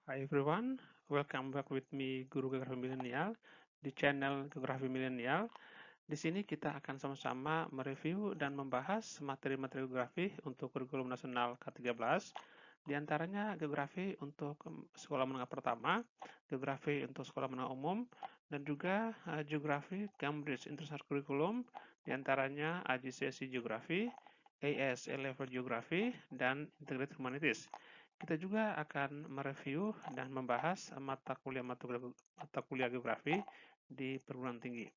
Hi everyone, welcome back with me Guru Geografi Milenial di channel Geografi Milenial. Di sini kita akan sama-sama mereview dan membahas materi-materi geografi untuk kurikulum nasional K13. Di antaranya geografi untuk sekolah menengah pertama, geografi untuk sekolah menengah umum, dan juga geografi Cambridge International Curriculum, di antaranya AJCSC Geografi, AS A-Level Geografi, dan Integrated Humanities. Kita juga akan mereview dan membahas mata kuliah geografi di perguruan tinggi.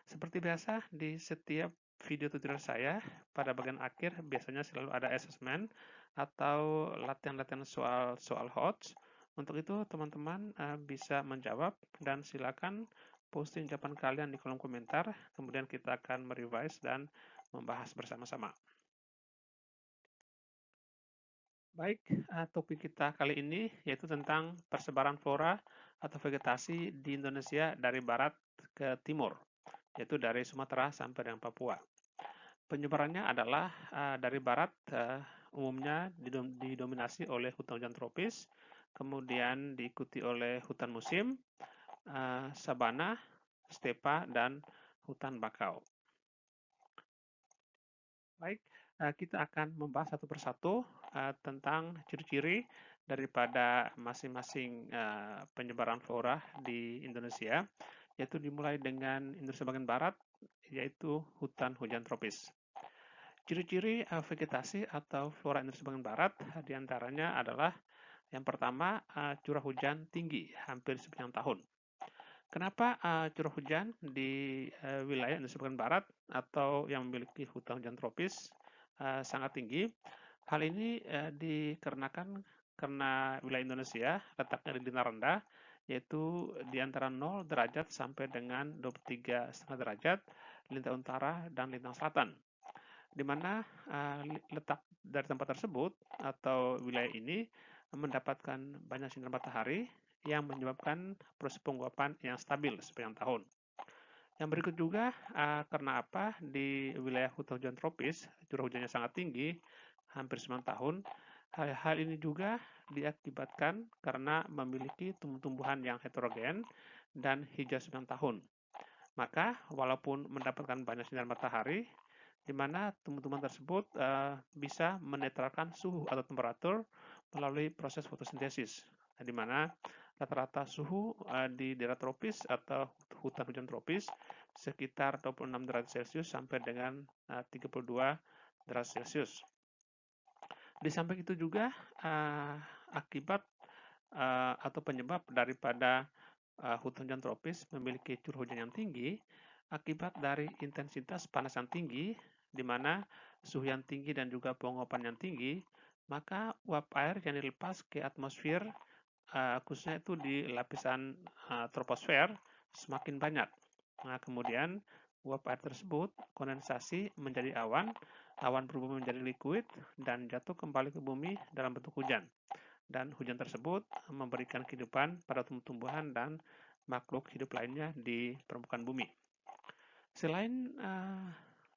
Seperti biasa, di setiap video tutorial saya, pada bagian akhir biasanya selalu ada assessment atau latihan-latihan soal HOTS. Untuk itu, teman-teman bisa menjawab dan silakan posting jawaban kalian di kolom komentar. Kemudian kita akan merevise dan membahas bersama-sama. Baik, topik kita kali ini yaitu tentang persebaran flora atau vegetasi di Indonesia dari barat ke timur, yaitu dari Sumatera sampai dengan Papua. Penyebarannya adalah dari barat umumnya didominasi oleh hutan hujan tropis, kemudian diikuti oleh hutan musim, sabana, stepa, dan hutan bakau. Baik, kita akan membahas satu persatu tentang ciri-ciri daripada masing-masing penyebaran flora di Indonesia, yaitu dimulai dengan Indonesia bagian barat, yaitu hutan hujan tropis. Ciri-ciri vegetasi atau flora Indonesia bagian barat diantaranya adalah yang pertama curah hujan tinggi hampir sepanjang tahun. Kenapa curah hujan di wilayah Indonesia bagian barat atau yang memiliki hutan hujan tropis sangat tinggi? Hal ini dikarenakan karena wilayah Indonesia letaknya di lintang rendah, yaitu di antara 0 derajat sampai dengan 23,5 derajat, lintang utara dan lintang selatan. Di mana letak dari tempat tersebut atau wilayah ini mendapatkan banyak sinar matahari yang menyebabkan proses penguapan yang stabil sepanjang tahun. Yang berikut juga karena apa di wilayah hutan hujan tropis curah hujannya sangat tinggi, hampir 9 tahun. Hal ini juga diakibatkan karena memiliki tumbuh-tumbuhan yang heterogen dan hijau 9 tahun. Maka walaupun mendapatkan banyak sinar matahari, di mana tumbuh-tumbuhan tersebut bisa menetralkan suhu atau temperatur melalui proses fotosintesis, di mana rata-rata suhu di daerah tropis atau hutan hujan tropis sekitar 26 derajat Celcius sampai dengan 32 derajat Celcius. Di samping itu juga akibat atau penyebab daripada hutan hujan tropis memiliki curah hujan yang tinggi akibat dari intensitas panas yang tinggi, di mana suhu yang tinggi dan juga penguapan yang tinggi, maka uap air yang dilepas ke atmosfer, khususnya itu di lapisan troposfer, semakin banyak. Nah, kemudian uap air tersebut kondensasi menjadi awan, awan berubah menjadi liquid, dan jatuh kembali ke bumi dalam bentuk hujan. Dan hujan tersebut memberikan kehidupan pada tumbuh-tumbuhan dan makhluk hidup lainnya di permukaan bumi. Selain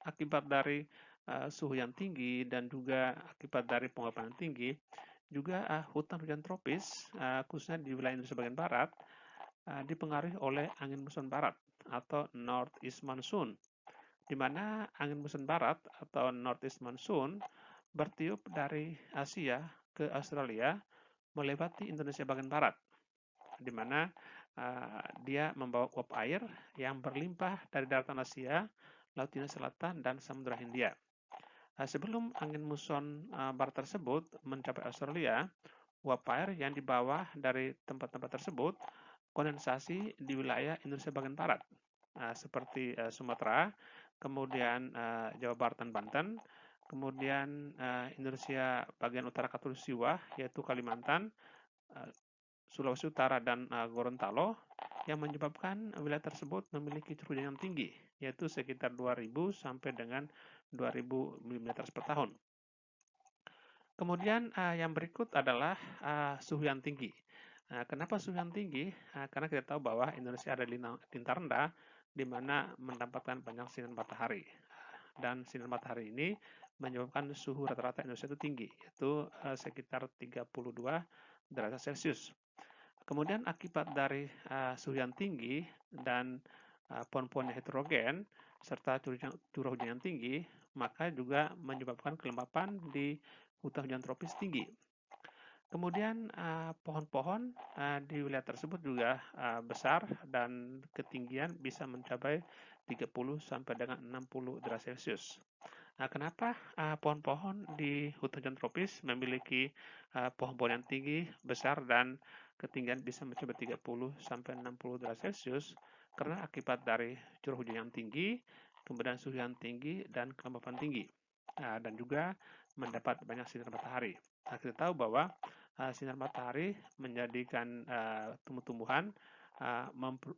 akibat dari suhu yang tinggi dan juga akibat dari penguapan yang tinggi, juga hutan hujan tropis, khususnya di wilayah Indonesia bagian barat, dipengaruhi oleh angin muson barat atau northeast monsoon, di mana angin muson barat atau northeast monsoon bertiup dari Asia ke Australia melewati Indonesia bagian barat, di mana dia membawa uap air yang berlimpah dari daratan Asia, Laut Cina Selatan, dan Samudra Hindia. Sebelum angin muson barat tersebut mencapai Australia, uap air yang dibawa dari tempat-tempat tersebut kondensasi di wilayah Indonesia bagian barat, seperti Sumatera, kemudian Jawa Barat dan Banten, kemudian Indonesia bagian utara Katulistiwa, yaitu Kalimantan, Sulawesi Utara, dan Gorontalo, yang menyebabkan wilayah tersebut memiliki curah hujan yang tinggi, yaitu sekitar 2000 sampai dengan 2000 mm per tahun. Kemudian yang berikut adalah suhu yang tinggi. Kenapa suhu yang tinggi? Karena kita tahu bahwa Indonesia ada lintang rendah di mana mendapatkan banyak sinar matahari. Dan sinar matahari ini menyebabkan suhu rata-rata Indonesia itu tinggi, yaitu sekitar 32 derajat Celcius. Kemudian akibat dari suhu yang tinggi dan pohon-pohon yang heterogen serta curah hujan yang tinggi, maka juga menyebabkan kelembapan di hutan hujan tropis tinggi. Kemudian pohon-pohon di wilayah tersebut juga besar dan ketinggian bisa mencapai 30 sampai dengan 60 derajat Celcius. Nah, kenapa pohon-pohon di hutan hujan tropis memiliki pohon-pohon yang tinggi, besar, dan ketinggian bisa mencapai 30 sampai 60 derajat Celcius? Karena akibat dari curah hujan yang tinggi, kemudian suhu yang tinggi, dan kelembapan tinggi. Dan juga mendapat banyak sinar matahari. Nah, kita tahu bahwa sinar matahari menjadikan tumbuh-tumbuhan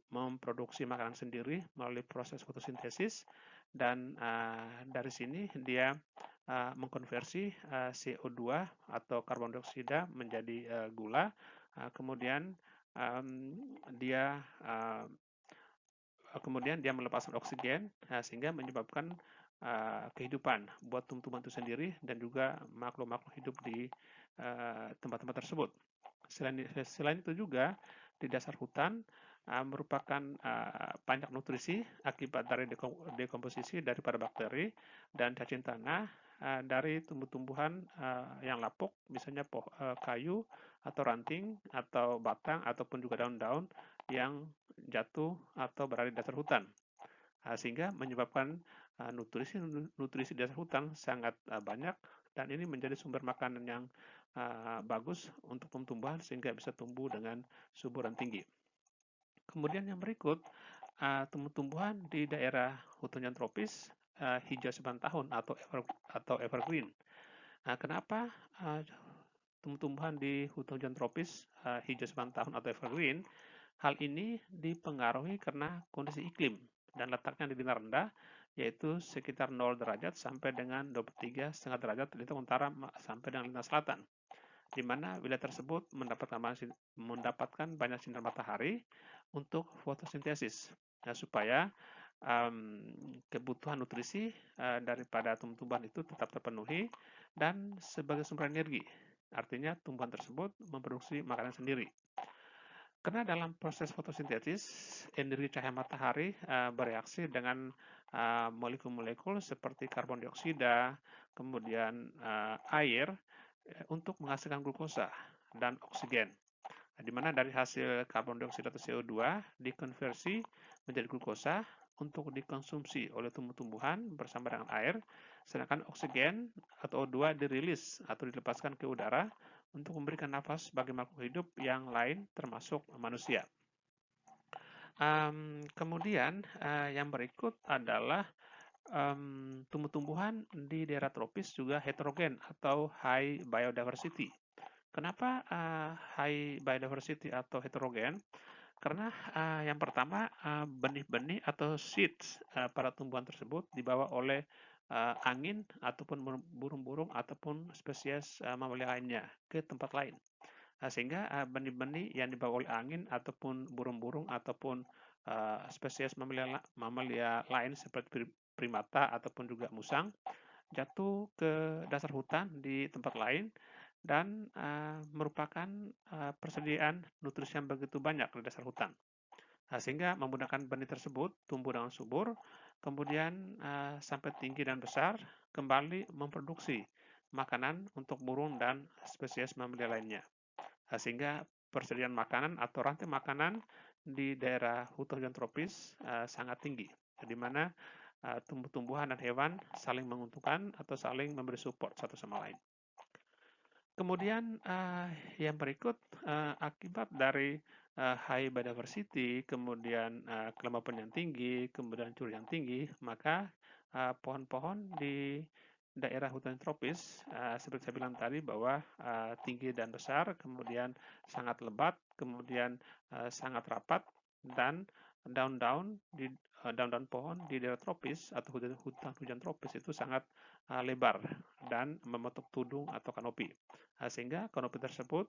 memproduksi makanan sendiri melalui proses fotosintesis, dan dari sini dia mengkonversi CO2 atau karbon dioksida menjadi gula. Kemudian dia melepaskan oksigen sehingga menyebabkan kehidupan buat tumbuhan itu sendiri dan juga makhluk-makhluk hidup di tempat-tempat tersebut. Selain itu juga di dasar hutan merupakan banyak nutrisi akibat dari dekomposisi daripada bakteri dan cacing tanah dari tumbuh-tumbuhan yang lapuk, misalnya kayu atau ranting atau batang ataupun juga daun-daun yang jatuh atau berada di dasar hutan, sehingga menyebabkan nutrisi di dasar hutan sangat banyak, dan ini menjadi sumber makanan yang bagus untuk tumbuhan sehingga bisa tumbuh dengan suburan tinggi. Kemudian yang berikut, tumbuh-tumbuhan di daerah hutan yang tropis hijau sepanjang tahun atau evergreen. Kenapa tumbuh-tumbuhan di hutan hujan tropis hijau sepanjang tahun atau evergreen? Hal ini dipengaruhi karena kondisi iklim dan letaknya di bintang rendah, yaitu sekitar 0 derajat sampai dengan 23,5 derajat lintang utara sampai dengan lintang selatan, di mana wilayah tersebut mendapatkan banyak sinar matahari untuk fotosintesis, supaya kebutuhan nutrisi daripada tumbuhan itu tetap terpenuhi dan sebagai sumber energi. Artinya tumbuhan tersebut memproduksi makanan sendiri. Karena dalam proses fotosintesis, energi cahaya matahari bereaksi dengan molekul-molekul seperti karbon dioksida, kemudian air untuk menghasilkan glukosa dan oksigen. Di mana dari hasil karbon dioksida atau CO2 dikonversi menjadi glukosa untuk dikonsumsi oleh tumbuh-tumbuhan bersama dengan air, sedangkan oksigen atau O2 dirilis atau dilepaskan ke udara untuk memberikan nafas bagi makhluk hidup yang lain termasuk manusia. Kemudian yang berikut adalah tumbuh-tumbuhan di daerah tropis juga heterogen atau high biodiversity. Kenapa high biodiversity atau heterogen? Karena yang pertama benih-benih atau seeds pada tumbuhan tersebut dibawa oleh angin ataupun burung-burung ataupun spesies mamalia lainnya ke tempat lain. Sehingga benih-benih yang dibawa oleh angin ataupun burung-burung ataupun spesies mamalia lain seperti primata ataupun juga musang jatuh ke dasar hutan di tempat lain dan merupakan persediaan nutrisi yang begitu banyak di dasar hutan. Sehingga memudahkan benih tersebut tumbuh dengan subur, kemudian sampai tinggi dan besar, kembali memproduksi makanan untuk burung dan spesies mamalia lainnya. Sehingga persediaan makanan atau rantai makanan di daerah hutan hujan tropis sangat tinggi, di mana tumbuh-tumbuhan dan hewan saling menguntungkan atau saling memberi support satu sama lain. Kemudian yang berikut akibat dari high biodiversity, kemudian kelembapan yang tinggi, kemudian curah yang tinggi, maka pohon-pohon di daerah hutan tropis seperti saya bilang tadi bahwa tinggi dan besar, kemudian sangat lebat, kemudian sangat rapat, dan daun-daun pohon di daerah tropis atau hutan hujan tropis itu sangat lebar dan membentuk tudung atau kanopi. Sehingga kanopi tersebut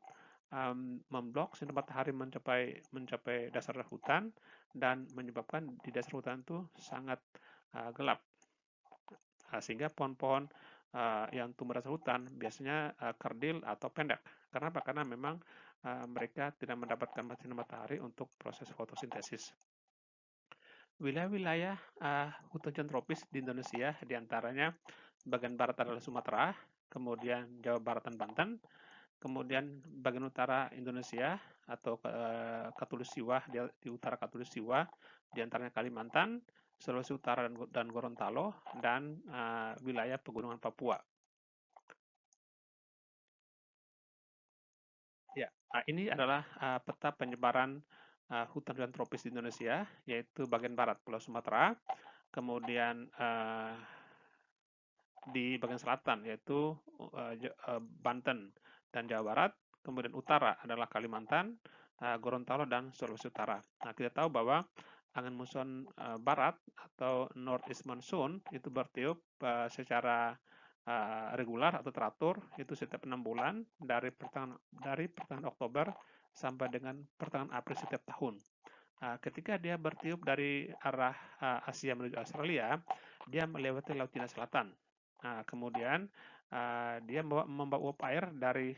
memblok sinar matahari mencapai dasar hutan dan menyebabkan di dasar hutan itu sangat gelap. Sehingga pohon-pohon yang tumbuh di dasar hutan biasanya kerdil atau pendek. Kenapa? Karena memang mereka tidak mendapatkan sinar matahari untuk proses fotosintesis. Wilayah-wilayah hutan hujan tropis di Indonesia diantaranya bagian barat adalah Sumatera, kemudian Jawa Barat dan Banten, kemudian bagian utara Indonesia atau Katulistiwa di utara Katulistiwa diantaranya Kalimantan, Sulawesi Utara dan Gorontalo, dan wilayah pegunungan Papua. Ya, ini adalah peta penyebaran hutan hujan tropis di Indonesia, yaitu bagian barat Pulau Sumatera, kemudian di bagian selatan yaitu Banten dan Jawa Barat, kemudian utara adalah Kalimantan, Gorontalo dan Sulawesi Utara. Nah, kita tahu bahwa angin muson barat atau northeast monsoon itu bertiup secara regular atau teratur itu setiap 6 bulan dari pertengahan Oktober sampai dengan pertengahan April setiap tahun. Ketika dia bertiup dari arah Asia menuju Australia, dia melewati Laut Cina Selatan. Kemudian dia membawa uap air dari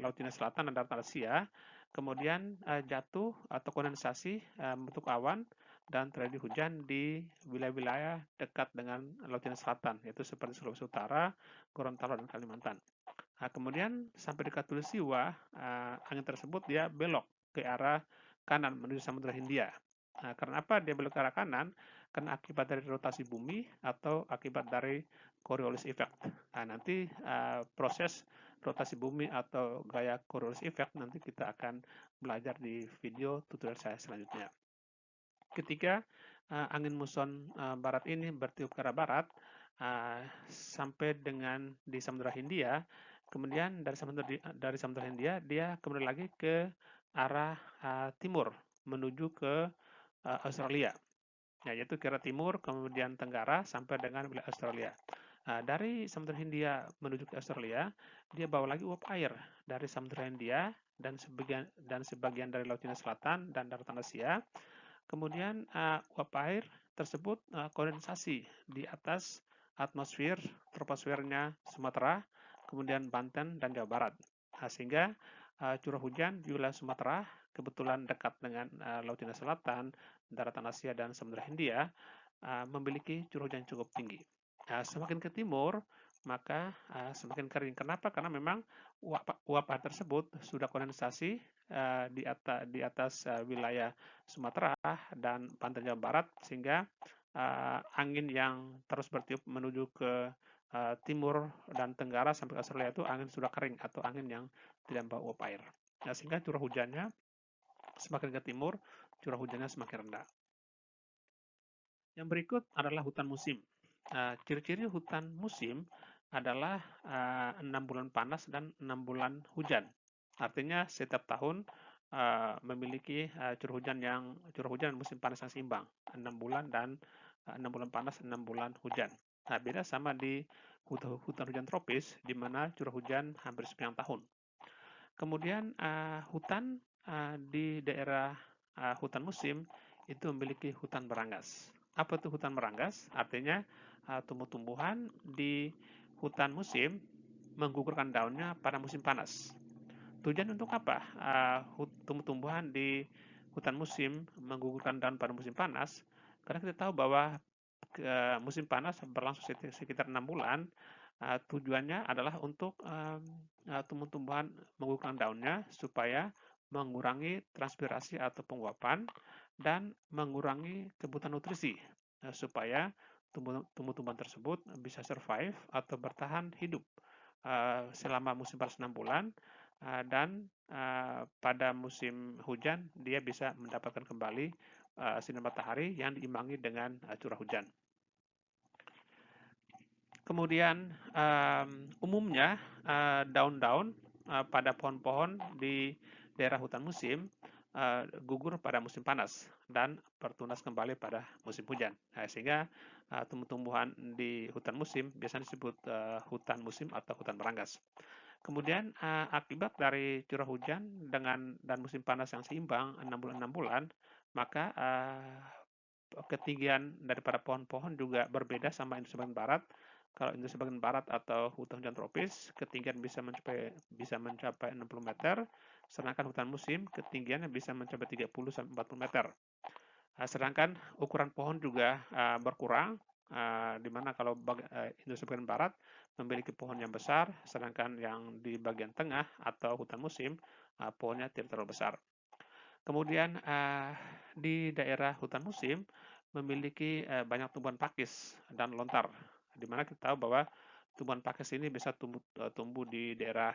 Laut Cina Selatan dan Darat Asia, kemudian jatuh atau kondensasi membentuk awan dan terjadi hujan di wilayah-wilayah dekat dengan Laut Cina Selatan, yaitu seperti Sulawesi Utara, Gorontalo, dan Kalimantan. Kemudian sampai di Katulistiwa, angin tersebut dia belok ke arah kanan menuju Samudra Hindia. Karena apa dia belok ke arah kanan? Karena akibat dari rotasi bumi atau akibat dari Coriolis effect. Nanti proses rotasi bumi atau gaya Coriolis effect nanti kita akan belajar di video tutorial saya selanjutnya. Ketika angin muson barat ini bertiup ke arah barat sampai dengan di Samudra Hindia, kemudian dari Samudra Hindia dia kembali lagi ke arah timur menuju ke Australia. Ya, yaitu ke arah timur, kemudian tenggara sampai dengan wilayah Australia. Dari Samudra Hindia menuju ke Australia, dia bawa lagi uap air dari Samudra Hindia dan sebagian dari Laut Cina Selatan dan daratan Asia. Kemudian uap air tersebut kondensasi di atas atmosfer troposfernya Sumatera, kemudian Banten dan Jawa Barat. Sehingga curah hujan di wilayah Sumatera kebetulan dekat dengan Laut Cina Selatan, daratan Asia dan Samudra Hindia memiliki curah hujan cukup tinggi. Semakin ke timur maka semakin kering. Kenapa? Karena memang uap air tersebut sudah kondensasi di atas wilayah Sumatera dan Banten Jawa Barat sehingga angin yang terus bertiup menuju ke timur dan tenggara sampai Australia itu angin sudah kering atau angin yang tidak membawa uap air. Sehingga curah hujannya semakin ke timur, curah hujannya semakin rendah. Yang berikut adalah hutan musim. Ciri-ciri hutan musim adalah 6 bulan panas dan 6 bulan hujan. Artinya setiap tahun memiliki curah hujan musim panas yang seimbang, 6 bulan dan 6 bulan panas, 6 bulan hujan. Beda sama di hutan hujan tropis di mana curah hujan hampir sepanjang tahun. Kemudian hutan di daerah hutan musim itu memiliki hutan beranggas. Apa itu hutan beranggas? Artinya tumbuh-tumbuhan di hutan musim menggugurkan daunnya pada musim panas. Tujuan untuk apa? Tumbuh-tumbuhan di hutan musim menggugurkan daun pada musim panas, karena kita tahu bahwa musim panas berlangsung sekitar 6 bulan. Tujuannya adalah untuk tumbuh-tumbuhan menggugurkan daunnya supaya mengurangi transpirasi atau penguapan dan mengurangi kebutuhan nutrisi supaya tumbuh-tumbuhan tersebut bisa survive atau bertahan hidup selama musim panas 6 bulan dan pada musim hujan dia bisa mendapatkan kembali sinar matahari yang diimbangi dengan curah hujan. Kemudian umumnya daun-daun pada pohon-pohon di daerah hutan musim gugur pada musim panas dan bertunas kembali pada musim hujan. Sehingga tumbuh-tumbuhan di hutan musim biasanya disebut hutan musim atau hutan beranggas. Kemudian akibat dari curah hujan dan musim panas yang seimbang 6 bulan, maka ketinggian daripada pohon-pohon juga berbeda sama Indonesia bagian barat. Kalau Indonesia bagian barat atau hutan-hujan tropis, ketinggian bisa mencapai 60 meter, sedangkan hutan musim ketinggiannya bisa mencapai 30 sampai 40 meter. Sedangkan ukuran pohon juga berkurang, di mana kalau Indonesia bagian barat memiliki pohon yang besar, sedangkan yang di bagian tengah atau hutan musim pohonnya tidak terlalu besar. Kemudian di daerah hutan musim memiliki banyak tumbuhan pakis dan lontar, di mana kita tahu bahwa tumbuhan pakis ini bisa tumbuh di daerah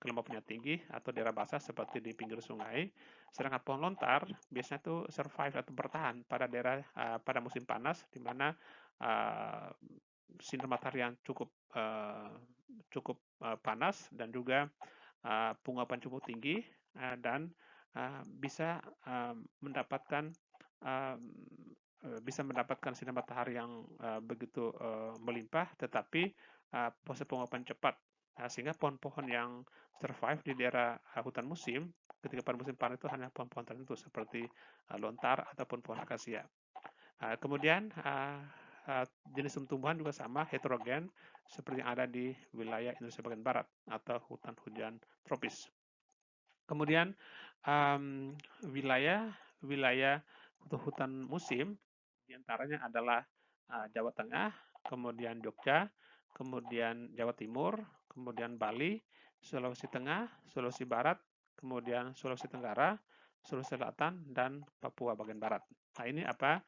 kelembapannya tinggi atau daerah basah seperti di pinggir sungai. Sedangkan pohon lontar biasanya itu survive atau bertahan pada daerah pada musim panas, di mana uh, sinar matahari yang cukup panas dan juga penguapan cukup tinggi dan bisa mendapatkan uh, bisa mendapatkan sinar matahari yang begitu melimpah, tetapi proses penguapan cepat. Sehingga pohon-pohon yang survive di daerah hutan musim, ketika pada musim panas itu hanya pohon-pohon tertentu seperti lontar ataupun pohon akasia. Kemudian jenis tumbuhan juga sama, heterogen, seperti yang ada di wilayah Indonesia bagian barat atau hutan hujan tropis. Kemudian wilayah untuk hutan musim diantaranya adalah Jawa Tengah, kemudian Jogja, kemudian Jawa Timur, kemudian Bali, Sulawesi Tengah, Sulawesi Barat, kemudian Sulawesi Tenggara, Sulawesi Selatan, dan Papua bagian barat. Nah ini apa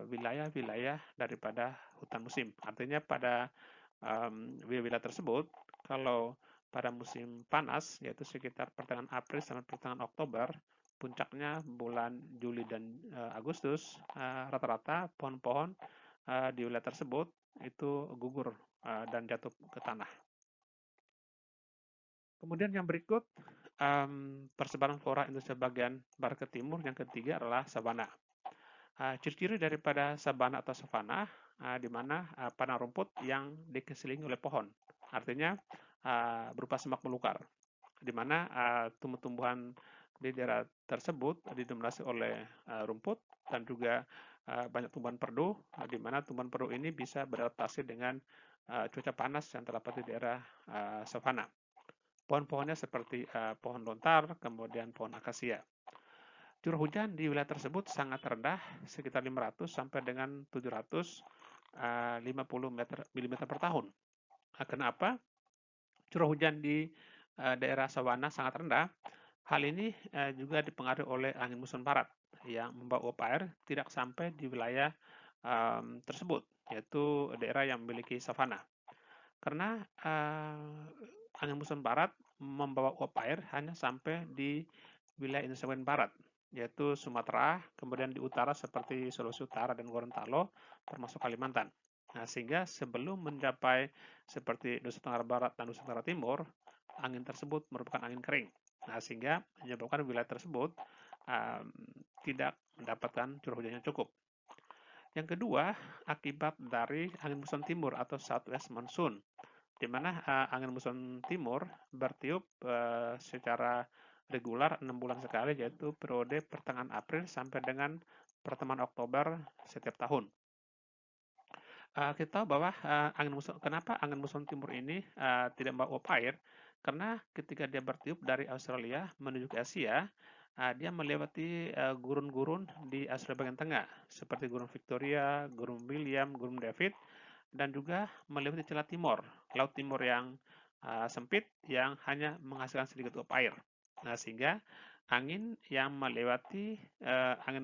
wilayah-wilayah daripada hutan musim. Artinya pada wilayah-wilayah tersebut, kalau pada musim panas, yaitu sekitar pertengahan April sampai pertengahan Oktober, puncaknya bulan Juli dan Agustus, rata-rata pohon-pohon di wilayah tersebut itu gugur dan jatuh ke tanah. Kemudian yang berikut, persebaran flora Indonesia bagian barat ke timur, yang ketiga adalah sabana. Ciri-ciri daripada sabana atau savana di mana padang rumput yang dikelilingi oleh pohon. Artinya berupa semak belukar, di mana tumbuh-tumbuhan di daerah tersebut didominasi oleh rumput dan juga banyak tumbuhan perdu, di mana tumbuhan perdu ini bisa beradaptasi dengan cuaca panas yang terdapat di daerah savana. Pohon-pohonnya seperti pohon lontar, kemudian pohon akasia. Curah hujan di wilayah tersebut sangat rendah, sekitar 500 sampai dengan 750 mm per tahun. Kenapa? Curah hujan di daerah sawana sangat rendah. Hal ini juga dipengaruhi oleh angin muson barat yang membawa uap air tidak sampai di wilayah tersebut, yaitu daerah yang memiliki savana. Karena angin muson barat membawa uap air hanya sampai di wilayah Indonesia bagian barat, yaitu Sumatera, kemudian di utara seperti Sulawesi Utara dan Gorontalo, termasuk Kalimantan. Nah, sehingga sebelum mencapai seperti Nusa Tenggara Barat dan Nusa Tenggara Timur, angin tersebut merupakan angin kering. Nah, sehingga menyebabkan wilayah tersebut tidak mendapatkan curah hujan yang cukup. Yang kedua, akibat dari angin muson timur atau southwest monsoon, di mana angin muson timur bertiup secara regular 6 bulan sekali, yaitu periode pertengahan April sampai dengan pertengahan Oktober setiap tahun. Kita tahu bahwa kenapa angin muson timur ini tidak membawa uap air? Karena ketika dia bertiup dari Australia menuju ke Asia, dia melewati gurun-gurun di Australia bagian tengah, seperti Gurun Victoria, Gurun William, Gurun David, dan juga melewati Celah Timur, Laut Timur yang sempit yang hanya menghasilkan sedikit uap air. Nah, sehingga angin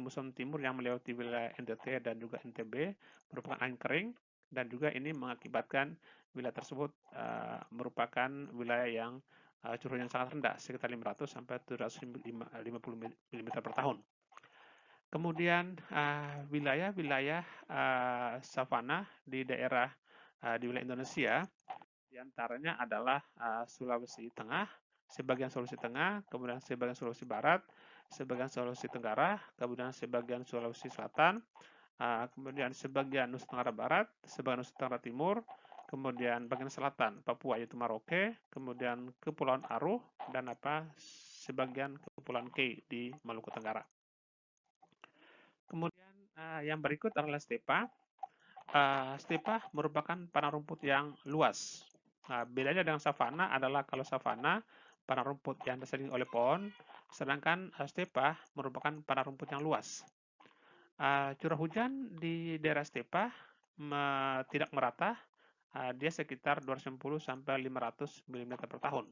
muson timur yang melewati wilayah NTT dan juga NTB merupakan angin kering, dan juga ini mengakibatkan wilayah tersebut merupakan wilayah yang curah hujan sangat rendah, sekitar 500 sampai 750 mm per tahun. Kemudian wilayah-wilayah savana di wilayah Indonesia, diantaranya adalah Sulawesi Tengah, sebagian Sulawesi Tengah, kemudian sebagian Sulawesi Barat, sebagian Sulawesi Tenggara, kemudian sebagian Sulawesi Selatan, kemudian sebagian Nusa Tenggara Barat, sebagian Nusa Tenggara Timur, kemudian bagian selatan Papua yaitu Merauke, kemudian Kepulauan Aru, dan sebagian Kepulauan Kei di Maluku Tenggara. Kemudian yang berikut adalah stepa. Stepa merupakan padang rumput yang luas. Bedanya dengan savana adalah kalau savana padang rumput yang diselimuti oleh pohon, sedangkan stepa merupakan padang rumput yang luas. Curah hujan di daerah stepa tidak merata, dia sekitar 250 sampai 500 mm per tahun.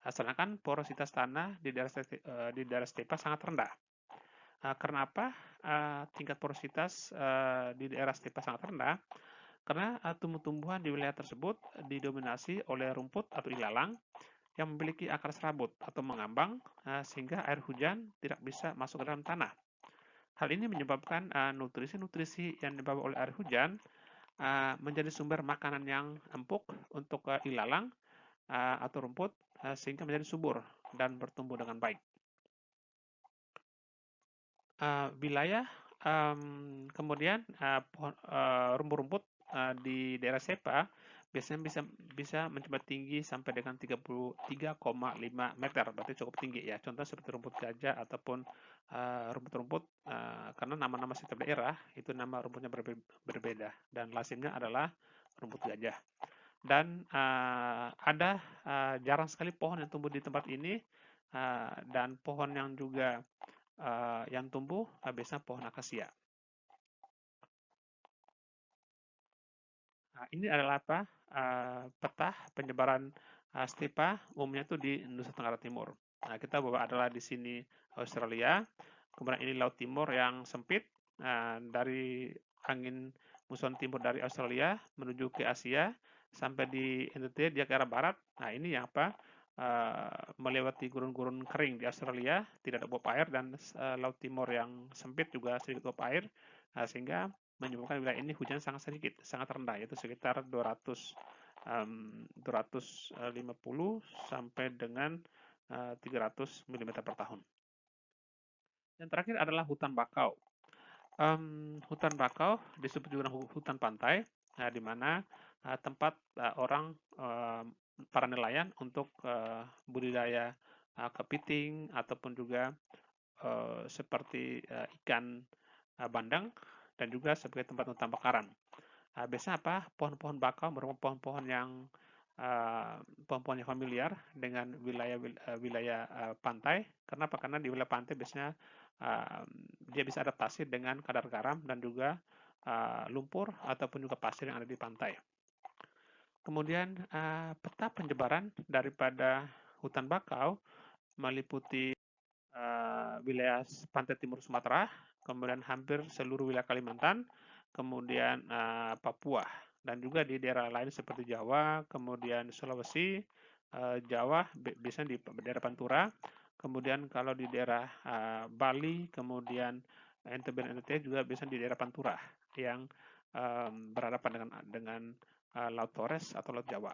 Sedangkan porositas tanah di daerah stepa sangat rendah. Karena apa? Tingkat porositas di daerah stepa sangat rendah, karena tumbuh-tumbuhan di wilayah tersebut didominasi oleh rumput atau ilalang yang memiliki akar serabut atau mengambang, sehingga air hujan tidak bisa masuk ke dalam tanah. Hal ini menyebabkan nutrisi-nutrisi yang dibawa oleh air hujan menjadi sumber makanan yang empuk untuk ilalang atau rumput, sehingga menjadi subur dan bertumbuh dengan baik. Wilayah kemudian rumput-rumput di daerah Sepa biasanya bisa mencapai tinggi sampai dengan 33,5 meter, berarti cukup tinggi ya. Contoh seperti rumput gajah ataupun rumput-rumput, karena nama-nama setiap daerah itu nama rumputnya berbeda, dan lazimnya adalah rumput gajah. Dan ada jarang sekali pohon yang tumbuh di tempat ini, dan pohon yang juga yang tumbuh biasanya pohon akasia. Ini adalah apa? Peta penyebaran stepa umumnya itu di Nusa Tenggara Timur. Kita bawa adalah di sini Australia, kemudian ini Laut Timur yang sempit, dari angin muson timur dari Australia menuju ke Asia sampai di NTT dia ke arah barat. Nah ini yang apa? Melewati gurun-gurun kering di Australia, tidak ada uap air, dan Laut Timur yang sempit juga sedikit uap air, sehingga menyebabkan wilayah ini hujan sangat sedikit, sangat rendah, yaitu sekitar 250 sampai dengan 300 mm per tahun. Yang terakhir adalah hutan bakau. Hutan bakau disebut juga hutan pantai, di mana tempat orang, para nelayan untuk budidaya kepiting ataupun juga seperti ikan bandeng, dan juga sebagai tempat untuk bakaran. Biasanya apa? Pohon-pohon bakau merupakan pohon-pohon yang familiar dengan wilayah pantai. Kenapa? Karena di wilayah pantai biasanya dia bisa adaptasi dengan kadar garam dan juga lumpur ataupun juga pasir yang ada di pantai. Kemudian peta penyebaran daripada hutan bakau meliputi wilayah pantai timur Sumatera, kemudian hampir seluruh wilayah Kalimantan, kemudian Papua, dan juga di daerah lain seperti Jawa, kemudian Sulawesi, Jawa, biasanya di daerah Pantura, kemudian kalau di daerah Bali, kemudian NTB dan NTT juga biasanya di daerah Pantura yang berhadapan dengan Laut Torres atau Laut Jawa.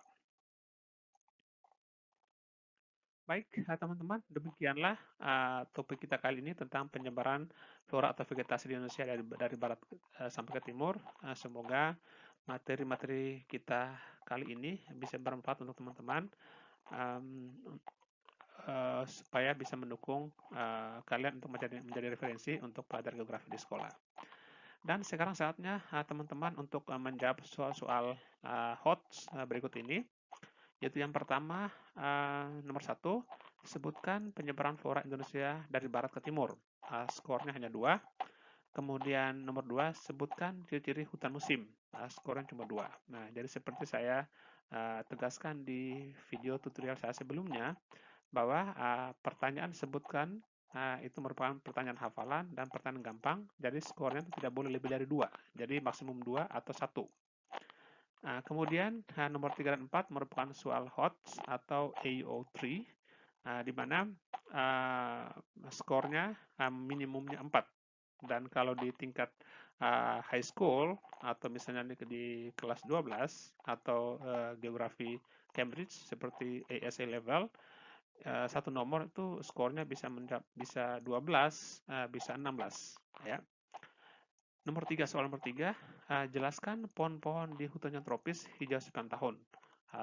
Baik, teman-teman, demikianlah topik kita kali ini tentang penyebaran flora atau vegetasi di Indonesia dari barat sampai ke timur. Semoga materi-materi kita kali ini bisa bermanfaat untuk teman-teman, supaya bisa mendukung kalian untuk menjadi referensi untuk pelajar geografi di sekolah. Dan sekarang saatnya teman-teman untuk menjawab soal-soal HOTS berikut ini. Yaitu yang pertama, nomor 1, sebutkan penyebaran flora Indonesia dari barat ke timur. Skornya hanya 2. Kemudian nomor 2, sebutkan ciri-ciri hutan musim. Skornya cuma 2. Nah, jadi seperti saya tegaskan di video tutorial saya sebelumnya, bahwa pertanyaan sebutkan itu merupakan pertanyaan hafalan dan pertanyaan gampang, jadi skornya tidak boleh lebih dari 2. Jadi maksimum 2 atau 1. Kemudian nomor 3 dan 4 merupakan soal HOTS atau AO3, di mana skornya minimumnya 4. Dan kalau di tingkat high school atau misalnya di kelas 12 atau geografi Cambridge seperti ASA level, satu nomor itu skornya bisa 12, bisa 16 ya. Soal nomor 3, jelaskan pohon-pohon di hutan yang tropis hijau sekian tahun.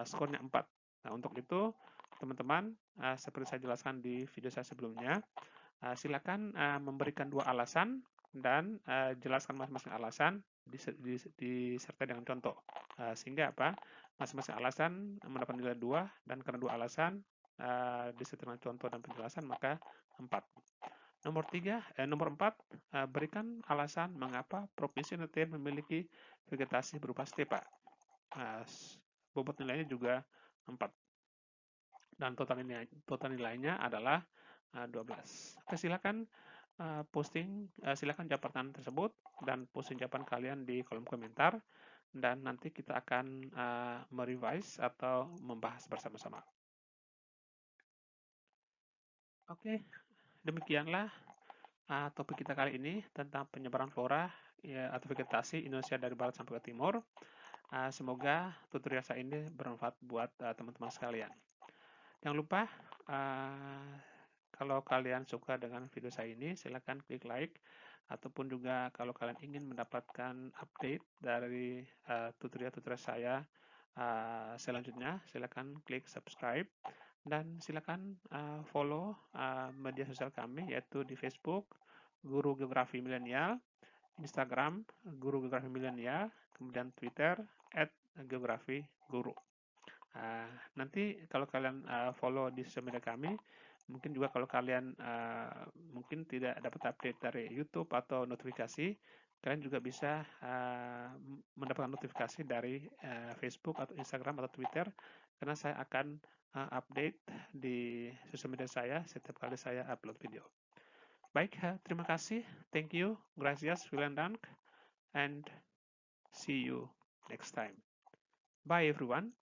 Skornya 4. Nah, untuk itu, teman-teman, seperti saya jelaskan di video saya sebelumnya, silakan memberikan 2 alasan dan jelaskan masing-masing alasan disertai dengan contoh. Sehingga apa? Masing-masing alasan mendapat nilai 2 dan karena 2 alasan disertai dengan contoh dan penjelasan maka 4. Nomor 4, berikan alasan mengapa Provinsi NTT memiliki vegetasi berupa stepa. Bobot nilainya juga 4. Dan total nilainya adalah 12. Oke, silakan silakan jawab pertanyaan tersebut dan posting jawaban kalian di kolom komentar dan nanti kita akan merevise atau membahas bersama-sama. Oke, demikianlah topik kita kali ini tentang penyebaran flora ya, atau vegetasi Indonesia dari barat sampai ke timur. Semoga tutorial saya ini bermanfaat buat teman-teman sekalian. Jangan lupa kalau kalian suka dengan video saya ini, silakan klik like, ataupun juga kalau kalian ingin mendapatkan update dari tutorial-tutorial saya selanjutnya, silakan klik subscribe, dan silakan follow media sosial kami, yaitu di Facebook, Guru Geografi Milenial, Instagram, Guru Geografi Milenial, kemudian Twitter, @geografi-guru. Nanti kalau kalian follow di sosial media kami, mungkin juga kalau kalian mungkin tidak dapat update dari YouTube atau notifikasi, kalian juga bisa mendapatkan notifikasi dari Facebook atau Instagram atau Twitter, karena saya akan update di sosial media saya setiap kali saya upload video. Baik, terima kasih, thank you, gracias, vielen Dank, and see you next time. Bye everyone.